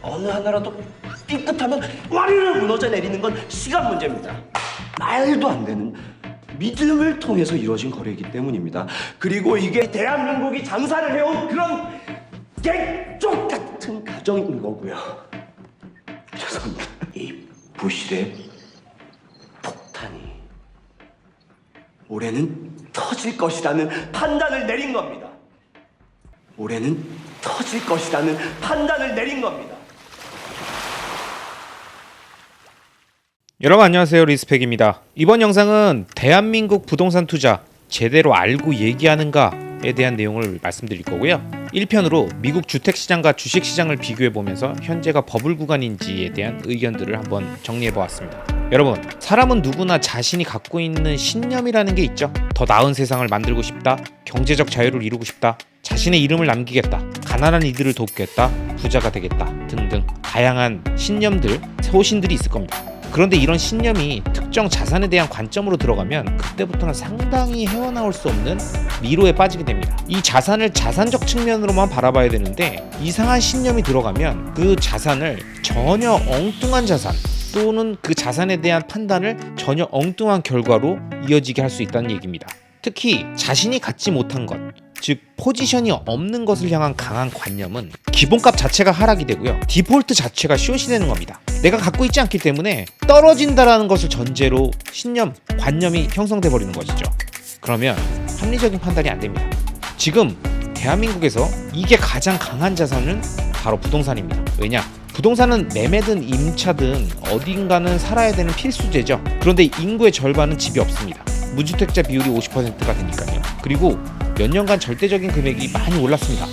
어느 하나라도 삐끗하면 와르르 무너져 내리는 건 시간 문제입니다. 말도 안 되는 믿음을 통해서 이루어진 거래이기 때문입니다. 그리고 이게 대한민국이 장사를 해온 그런 객쪽 같은 가정인 거고요. 죄송합니다. 이 부실의 폭탄이 올해는 터질 것이라는 판단을 내린 겁니다. 올해는 터질 것이라는 판단을 내린 겁니다. 여러분 안녕하세요, 리스펙입니다. 이번 영상은 대한민국 부동산 투자 제대로 알고 얘기하는가에 대한 내용을 말씀드릴 거고요. 1편으로 미국 주택시장과 주식시장을 비교해보면서 현재가 버블 구간인지에 대한 의견들을 한번 정리해보았습니다. 여러분, 사람은 누구나 자신이 갖고 있는 신념이라는 게 있죠. 더 나은 세상을 만들고 싶다, 경제적 자유를 이루고 싶다, 자신의 이름을 남기겠다, 가난한 이들을 돕겠다, 부자가 되겠다 등등 다양한 신념들, 소신들이 있을 겁니다. 그런데 이런 신념이 특정 자산에 대한 관점으로 들어가면 그때부터는 상당히 헤어나올 수 없는 미로에 빠지게 됩니다. 이 자산을 자산적 측면으로만 바라봐야 되는데 이상한 신념이 들어가면 그 자산을 전혀 엉뚱한 자산 또는 그 자산에 대한 판단을 전혀 엉뚱한 결과로 이어지게 할 수 있다는 얘기입니다. 특히 자신이 갖지 못한 것, 즉 포지션이 없는 것을 향한 강한 관념은 기본값 자체가 하락이 되고요, 디폴트 자체가 숏이 되는 겁니다. 내가 갖고 있지 않기 때문에 떨어진다라는 것을 전제로 신념, 관념이 형성돼 버리는 것이죠. 그러면 합리적인 판단이 안 됩니다. 지금 대한민국에서 이게 가장 강한 자산은 바로 부동산입니다. 왜냐? 부동산은 매매든 임차든 어딘가는 살아야 되는 필수제죠. 그런데 인구의 절반은 집이 없습니다. 무주택자 비율이 50%가 되니까요. 그리고 몇 년간 절대적인 금액이 많이 올랐습니다.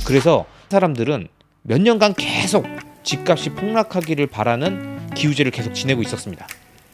그래서 사람들은 몇 년간 계속 집값이 폭락하기를 바라는 기우제를 계속 지내고 있었습니다.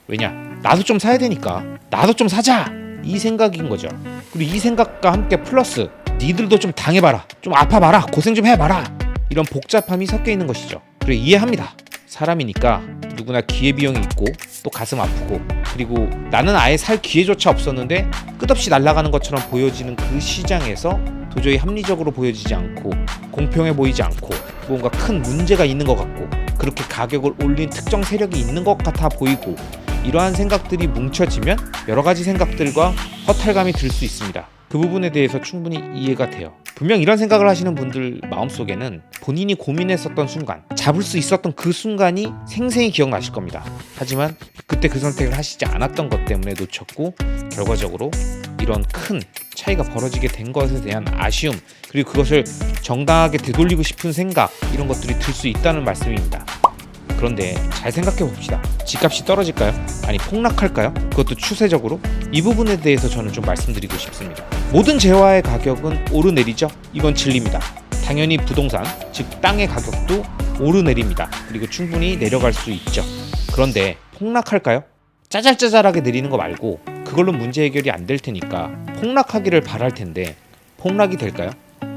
왜냐? 나도 좀 사야 되니까 나도 좀 사자! 이 생각인 거죠. 그리고 이 생각과 함께 플러스 니들도 좀 당해봐라, 좀 아파봐라, 고생 좀 해봐라, 이런 복잡함이 섞여 있는 것이죠. 그래, 이해합니다. 사람이니까 누구나 기회비용이 있고 또 가슴 아프고, 그리고 나는 아예 살 기회조차 없었는데 끝없이 날아가는 것처럼 보여지는 그 시장에서 도저히 합리적으로 보여지지 않고 공평해 보이지 않고 뭔가 큰 문제가 있는 것 같고 그렇게 가격을 올린 특정 세력이 있는 것 같아 보이고, 이러한 생각들이 뭉쳐지면 여러 가지 생각들과 허탈감이 들 수 있습니다. 그 부분에 대해서 충분히 이해가 돼요. 분명 이런 생각을 하시는 분들 마음속에는 본인이 고민했었던 순간, 잡을 수 있었던 그 순간이 생생히 기억나실 겁니다. 하지만 그때 그 선택을 하시지 않았던 것 때문에 놓쳤고 결과적으로 이런 큰 차이가 벌어지게 된 것에 대한 아쉬움, 그리고 그것을 정당하게 되돌리고 싶은 생각, 이런 것들이 들 수 있다는 말씀입니다. 그런데 잘 생각해 봅시다. 집값이 떨어질까요? 아니 폭락할까요? 그것도 추세적으로? 이 부분에 대해서 저는 좀 말씀드리고 싶습니다. 모든 재화의 가격은 오르내리죠. 이건 진리입니다. 당연히 부동산, 즉 땅의 가격도 오르내립니다. 그리고 충분히 내려갈 수 있죠. 그런데 폭락할까요? 짜잘짜잘하게 내리는 거 말고 그걸로 문제 해결이 안 될 테니까 폭락하기를 바랄 텐데 폭락이 될까요?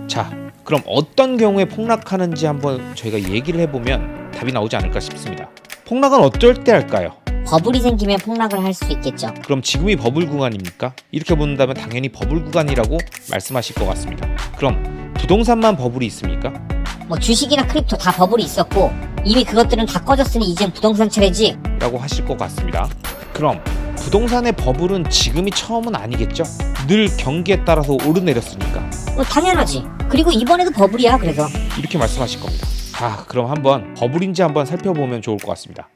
자, 그럼 어떤 경우에 폭락하는지 한번 저희가 얘기를 해보면 답이 나오지 않을까 싶습니다. 폭락은 어떨 때 할까요? 버블이 생기면 폭락을 할 수 있겠죠. 그럼 지금이 버블 구간입니까? 이렇게 본다면 당연히 버블 구간이라고 말씀하실 것 같습니다. 그럼 부동산만 버블이 있습니까? 뭐 주식이나 크립토 다 버블이 있었고 이미 그것들은 다 꺼졌으니 이젠 부동산 차례지 라고 하실 것 같습니다. 그럼 부동산의 버블은 지금이 처음은 아니겠죠? 늘 경기에 따라서 오르내렸으니까. 당연하지. 그리고 이번에도 버블이야. 그래서 이렇게 말씀하실 겁니다. 그럼 한번 버블인지 한번 살펴보면 좋을 것 같습니다.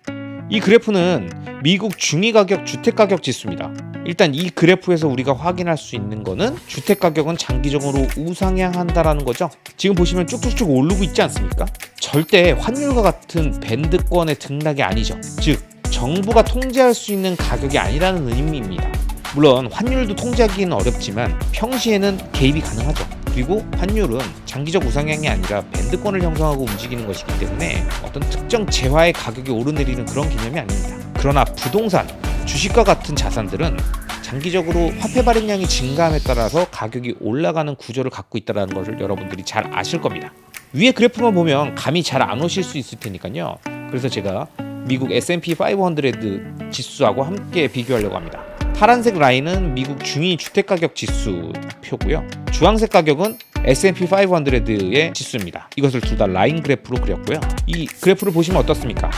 이 그래프는 미국 중위가격 주택가격 지수입니다. 일단 이 그래프에서 우리가 확인할 수 있는 거는 주택가격은 장기적으로 우상향한다라는 거죠. 지금 보시면 쭉쭉쭉 오르고 있지 않습니까? 절대 환율과 같은 밴드권의 등락이 아니죠. 즉 정부가 통제할 수 있는 가격이 아니라는 의미입니다. 물론 환율도 통제하기는 어렵지만 평시에는 개입이 가능하죠. 그리고 환율은 장기적 우상향이 아니라 밴드권을 형성하고 움직이는 것이기 때문에 어떤 특정 재화의 가격이 오르내리는 그런 개념이 아닙니다. 그러나 부동산, 주식과 같은 자산들은 장기적으로 화폐 발행량이 증가함에 따라서 가격이 올라가는 구조를 갖고 있다는 것을 여러분들이 잘 아실 겁니다. 위에 그래프만 보면 감이 잘 안 오실 수 있을 테니까요. 그래서 제가 미국 S&P 500 지수하고 함께 비교하려고 합니다. 파란색 라인은 미국 중위 주택가격 지수 표고요. 주황색 가격은 S&P 500의 지수입니다. 이것을 둘 다 라인 그래프로 그렸고요. 이 그래프를 보시면 어떻습니까?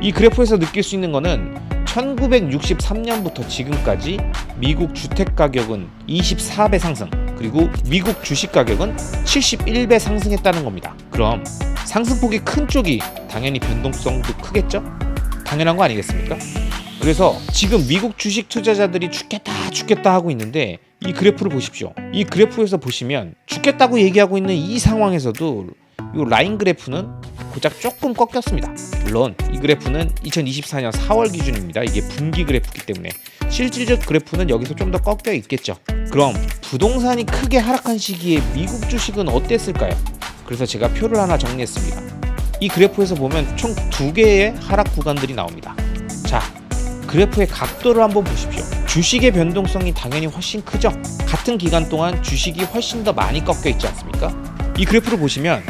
이 그래프에서 느낄 수 있는 거는 1963년부터 지금까지 미국 주택 가격은 24배 상승, 그리고 미국 주식 가격은 71배 상승했다는 겁니다. 그럼 상승폭이 큰 쪽이 당연히 변동성도 크겠죠? 당연한 거 아니겠습니까? 그래서 지금 미국 주식 투자자들이 죽겠다 하고 있는데 이 그래프를 보십시오. 이 그래프에서 보시면 죽겠다고 얘기하고 있는 이 상황에서도 이 라인 그래프는 고작 조금 꺾였습니다. 물론 이 그래프는 2024년 4월 기준입니다. 이게 분기 그래프이기 때문에 실질적 그래프는 여기서 좀 더 꺾여 있겠죠. 그럼 부동산이 크게 하락한 시기에 미국 주식은 어땠을까요? 그래서 제가 표를 하나 정리했습니다. 이 그래프에서 보면 총 2개의 하락 구간들이 나옵니다. 자, 그래프의 각도를 한번 보십시오. 주식의 변동성이 당연히 훨씬 크죠. 같은 기간 동안 주식이 훨씬 더 많이 꺾여 있지 않습니까? 이 그래프를 보시면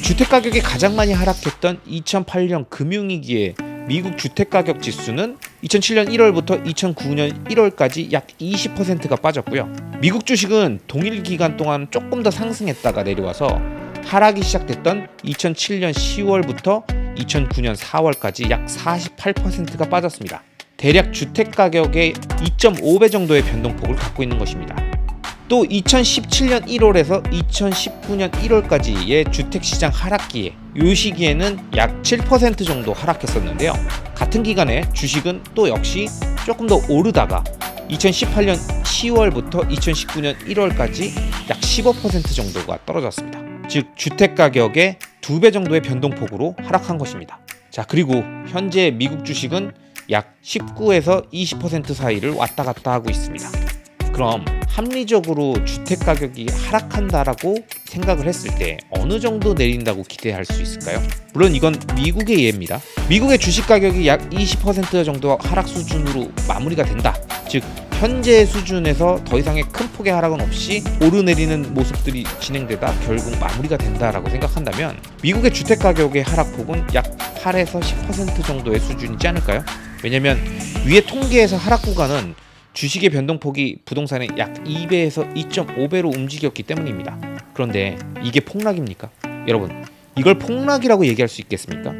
주택가격이 가장 많이 하락했던 2008년 금융위기에 미국 주택가격 지수는 2007년 1월부터 2009년 1월까지 약 20%가 빠졌고요. 미국 주식은 동일 기간 동안 조금 더 상승했다가 내려와서 하락이 시작됐던 2007년 10월부터 2009년 4월까지 약 48%가 빠졌습니다. 대략 주택가격의 2.5배 정도의 변동폭을 갖고 있는 것입니다. 또 2017년 1월에서 2019년 1월까지의 주택시장 하락기에 이 시기에는 약 7% 정도 하락했었는데요. 같은 기간에 주식은 또 역시 조금 더 오르다가 2018년 10월부터 2019년 1월까지 약 15% 정도가 떨어졌습니다. 즉 주택가격의 2배 정도의 변동폭으로 하락한 것입니다. 자, 그리고 현재 미국 주식은 약 19에서 20% 사이를 왔다 갔다 하고 있습니다. 그럼 합리적으로 주택가격이 하락한다라고 생각을 했을 때 어느 정도 내린다고 기대할 수 있을까요? 물론 이건 미국의 예입니다. 미국의 주식가격이 약 20% 정도 하락 수준으로 마무리가 된다. 즉 현재 수준에서 더 이상의 큰 폭의 하락은 없이 오르내리는 모습들이 진행되다 결국 마무리가 된다라고 생각한다면 미국의 주택가격의 하락폭은 약 8에서 10% 정도의 수준이지 않을까요? 왜냐면 위의 통계에서 하락 구간은 주식의 변동폭이 부동산의 약 2배에서 2.5배로 움직였기 때문입니다. 그런데 이게 폭락입니까? 여러분, 이걸 폭락이라고 얘기할 수 있겠습니까?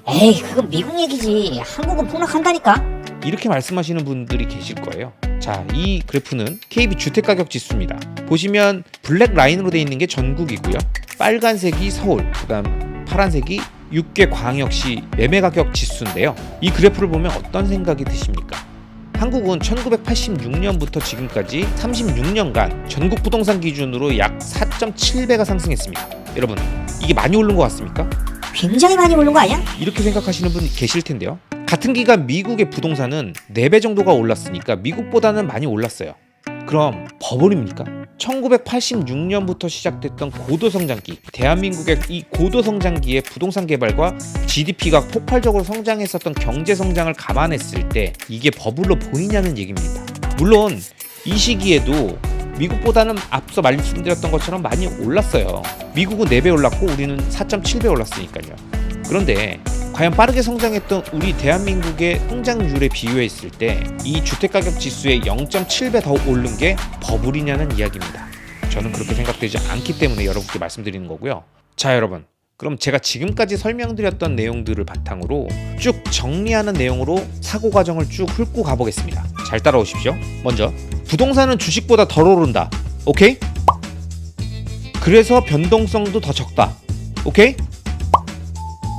에이, 그건 미국 얘기지. 한국은 폭락한다니까. 이렇게 말씀하시는 분들이 계실 거예요. 자, 이 그래프는 KB 주택가격 지수입니다. 보시면 블랙 라인으로 되어 있는 게 전국이고요. 빨간색이 서울, 그다음 파란색이 6개 광역시 매매가격 지수인데요. 이 그래프를 보면 어떤 생각이 드십니까? 한국은 1986년부터 지금까지 36년간 전국 부동산 기준으로 약 4.7배가 상승했습니다. 여러분, 이게 많이 오른 것 같습니까? 굉장히 많이 오른 거 아니야? 이렇게 생각하시는 분 계실 텐데요. 같은 기간 미국의 부동산은 4배 정도가 올랐으니까 미국보다는 많이 올랐어요. 그럼 버블입니까? 1986년부터 시작됐던 고도성장기, 대한민국의 이 고도성장기의 부동산 개발과 GDP가 폭발적으로 성장했었던 경제성장을 감안했을 때 이게 버블로 보이냐는 얘기입니다. 물론 이 시기에도 미국보다는 앞서 말씀드렸던 것처럼 많이 올랐어요. 미국은 4배 올랐고 우리는 4.7배 올랐으니까요. 그런데 과연 빠르게 성장했던 우리 대한민국의 성장률에 비교했을 때 이 주택가격 지수의 0.7배 더 오른 게 버블이냐는 이야기입니다. 저는 그렇게 생각되지 않기 때문에 여러분께 말씀드리는 거고요. 자, 여러분, 그럼 제가 지금까지 설명드렸던 내용들을 바탕으로 쭉 정리하는 내용으로 사고 과정을 쭉 훑고 가보겠습니다. 잘 따라오십시오. 먼저 부동산은 주식보다 덜 오른다. 오케이? 그래서 변동성도 더 적다. 오케이?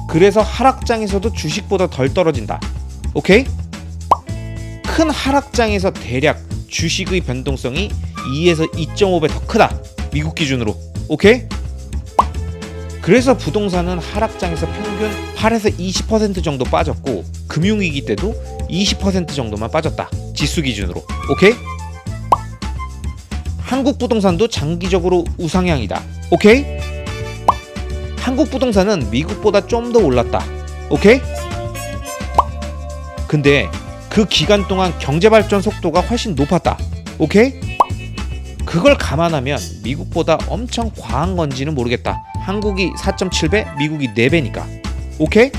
그래서 하락장에서도 주식보다 덜 떨어진다. 오케이? 큰 하락장에서 대략 주식의 변동성이 2에서 2.5배 더 크다. 미국 기준으로. 오케이? 그래서 부동산은 하락장에서 평균 8에서 20% 정도 빠졌고 금융위기 때도 20% 정도만 빠졌다. 지수 기준으로. 오케이? 한국 부동산도 장기적으로 우상향이다. 오케이? 한국 부동산은 미국보다 좀 더 올랐다. 오케이? 근데 그 기간 동안 경제발전 속도가 훨씬 높았다. 오케이? 그걸 감안하면 미국보다 엄청 과한 건지는 모르겠다. 한국이 4.7배, 미국이 4배니까. 오케이?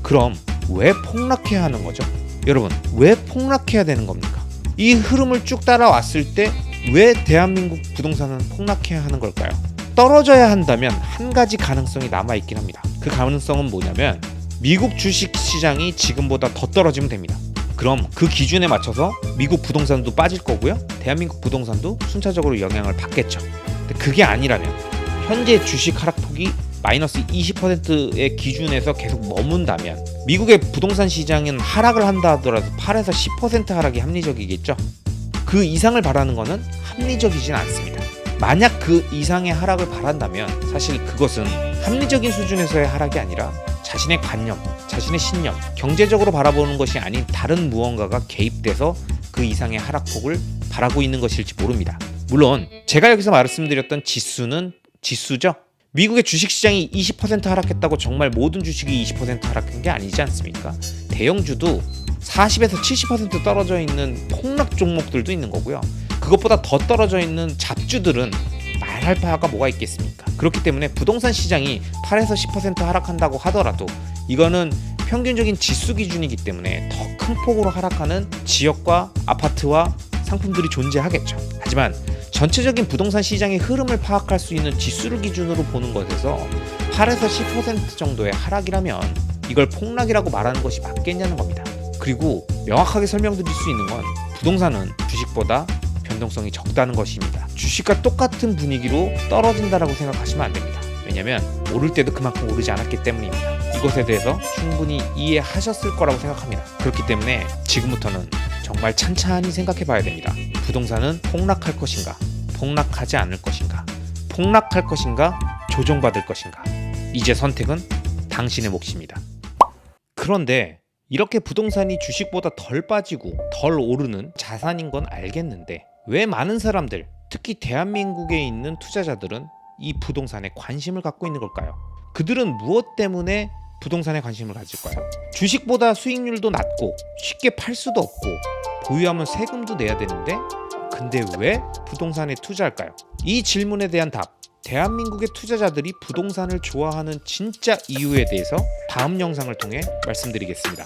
그럼 왜 폭락해야 하는 거죠? 여러분, 왜 폭락해야 되는 겁니까? 이 흐름을 쭉 따라왔을 때 왜 대한민국 부동산은 폭락해야 하는 걸까요? 떨어져야 한다면 한 가지 가능성이 남아있긴 합니다. 그 가능성은 뭐냐면 미국 주식시장이 지금보다 더 떨어지면 됩니다. 그럼 그 기준에 맞춰서 미국 부동산도 빠질 거고요. 대한민국 부동산도 순차적으로 영향을 받겠죠. 근데 그게 아니라면 현재 주식 하락폭이 마이너스 20%의 기준에서 계속 머문다면 미국의 부동산 시장은 하락을 한다 하더라도 8에서 10% 하락이 합리적이겠죠. 그 이상을 바라는 것은 합리적이진 않습니다. 만약 그 이상의 하락을 바란다면 사실 그것은 합리적인 수준에서의 하락이 아니라 자신의 관념, 자신의 신념, 경제적으로 바라보는 것이 아닌 다른 무언가가 개입돼서 그 이상의 하락폭을 바라고 있는 것일지 모릅니다. 물론 제가 여기서 말씀드렸던 지수는 지수죠. 미국의 주식시장이 20% 하락했다고 정말 모든 주식이 20% 하락한 게 아니지 않습니까? 대형주도 40에서 70% 떨어져 있는 폭락 종목들도 있는 거고요. 그것보다 더 떨어져 있는 잡주들은 말할 바가 뭐가 있겠습니까? 그렇기 때문에 부동산 시장이 8에서 10% 하락한다고 하더라도 이거는 평균적인 지수 기준이기 때문에 더 큰 폭으로 하락하는 지역과 아파트와 상품들이 존재하겠죠. 하지만 전체적인 부동산 시장의 흐름을 파악할 수 있는 지수를 기준으로 보는 것에서 8에서 10% 정도의 하락이라면 이걸 폭락이라고 말하는 것이 맞겠냐는 겁니다. 그리고 명확하게 설명드릴 수 있는 건 부동산은 주식보다 변동성이 적다는 것입니다. 주식과 똑같은 분위기로 떨어진다라고 생각하시면 안 됩니다. 왜냐하면 오를 때도 그만큼 오르지 않았기 때문입니다. 이것에 대해서 충분히 이해하셨을 거라고 생각합니다. 그렇기 때문에 지금부터는 정말 찬찬히 생각해 봐야 됩니다. 부동산은 폭락할 것인가, 폭락하지 않을 것인가, 폭락할 것인가, 조정받을 것인가. 이제 선택은 당신의 몫입니다. 그런데 이렇게 부동산이 주식보다 덜 빠지고 덜 오르는 자산인 건 알겠는데 왜 많은 사람들, 특히 대한민국에 있는 투자자들은 이 부동산에 관심을 갖고 있는 걸까요? 그들은 무엇 때문에 부동산에 관심을 가질까요? 주식보다 수익률도 낮고 쉽게 팔 수도 없고 보유하면 세금도 내야 되는데 근데 왜 부동산에 투자할까요? 이 질문에 대한 답, 대한민국의 투자자들이 부동산을 좋아하는 진짜 이유에 대해서 다음 영상을 통해 말씀드리겠습니다.